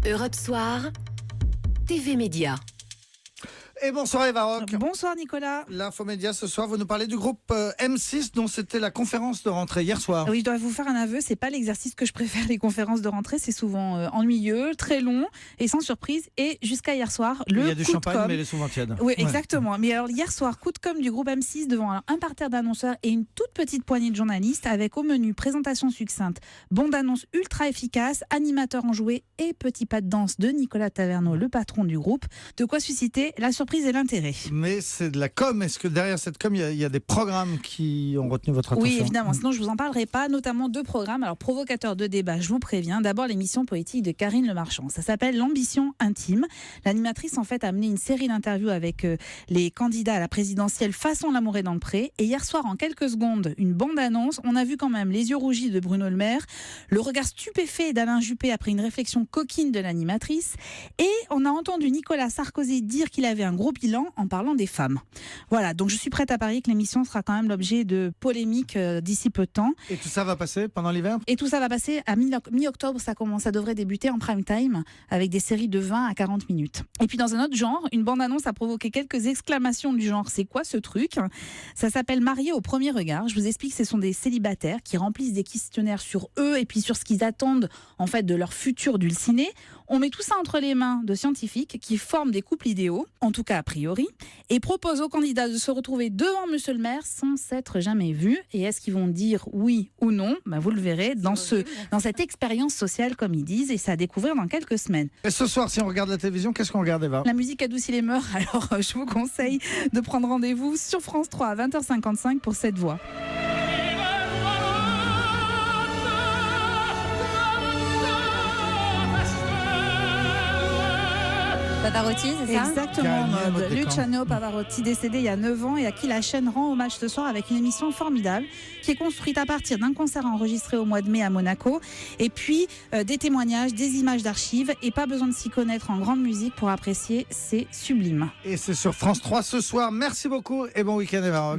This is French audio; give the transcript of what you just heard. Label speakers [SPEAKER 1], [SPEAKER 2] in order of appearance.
[SPEAKER 1] Europe Soir, TV Média.
[SPEAKER 2] Et bonsoir Eva Rock.
[SPEAKER 3] Bonsoir Nicolas.
[SPEAKER 2] L'infomédia ce soir, vous nous parlez du groupe M6 dont c'était la conférence de rentrée hier soir.
[SPEAKER 3] Oui, je dois vous faire un aveu, c'est pas l'exercice que je préfère, les conférences de rentrée, c'est souvent ennuyeux, très long et sans surprise. Et jusqu'à hier soir,
[SPEAKER 2] Il y a du champagne mais il est souvent tiède.
[SPEAKER 3] Oui, exactement. Mais alors hier soir, coup de com' du groupe M6 devant un parterre d'annonceurs et une toute petite poignée de journalistes avec au menu présentation succincte, bande-annonce ultra efficace, animateur enjoué et petit pas de danse de Nicolas Taverneau, le patron du groupe. De quoi susciter la surprise et l'intérêt.
[SPEAKER 2] Mais c'est de la com. Est-ce que derrière cette com, il y a des programmes qui ont retenu votre attention?
[SPEAKER 3] Oui, évidemment. Sinon, je ne vous en parlerai pas. Notamment deux programmes. Alors, provocateurs de débat, je vous préviens. D'abord, l'émission politique de Karine Le Marchand. Ça s'appelle L'ambition intime. L'animatrice, en fait, a mené une série d'interviews avec les candidats à la présidentielle façon L'amour est dans le pré. Et hier soir, en quelques secondes, une bande-annonce. On a vu quand même les yeux rougis de Bruno Le Maire, le regard stupéfait d'Alain Juppé après une réflexion coquine de l'animatrice. Et on a entendu Nicolas Sarkozy dire qu'il avait un gros bilan en parlant des femmes. Voilà, donc je suis prête à parier que l'émission sera quand même l'objet de polémiques d'ici peu de temps.
[SPEAKER 2] Et tout ça va passer pendant l'hiver?
[SPEAKER 3] Et tout ça va passer à mi-octobre, ça devrait débuter en prime time avec des séries de 20 à 40 minutes. Et puis dans un autre genre, une bande-annonce a provoqué quelques exclamations du genre « c'est quoi ce truc ?» Ça s'appelle Mariés au premier regard. Je vous explique, ce sont des célibataires qui remplissent des questionnaires sur eux et puis sur ce qu'ils attendent en fait de leur futur dulciné. On met tout ça entre les mains de scientifiques qui forment des couples idéaux, en tout cas a priori, et proposent aux candidats de se retrouver devant Monsieur le maire sans s'être jamais vus. Et est-ce qu'ils vont dire oui ou non? Vous le verrez dans cette expérience sociale, comme ils disent, et c'est à découvrir dans quelques semaines.
[SPEAKER 2] Et ce soir, si on regarde la télévision, qu'est-ce qu'on regarde, Eva?
[SPEAKER 3] La musique adoucit les mœurs, alors je vous conseille de prendre rendez-vous sur France 3 à 20h55 pour cette voix.
[SPEAKER 4] Pavarotti, c'est ça?
[SPEAKER 3] Exactement, Luciano Pavarotti, décédé il y a 9 ans et à qui la chaîne rend hommage ce soir avec une émission formidable qui est construite à partir d'un concert enregistré au mois de mai à Monaco et puis des témoignages, des images d'archives et pas besoin de s'y connaître en grande musique pour apprécier, c'est sublime.
[SPEAKER 2] Et c'est sur France 3 ce soir. Merci beaucoup et bon week-end, Eva Rock.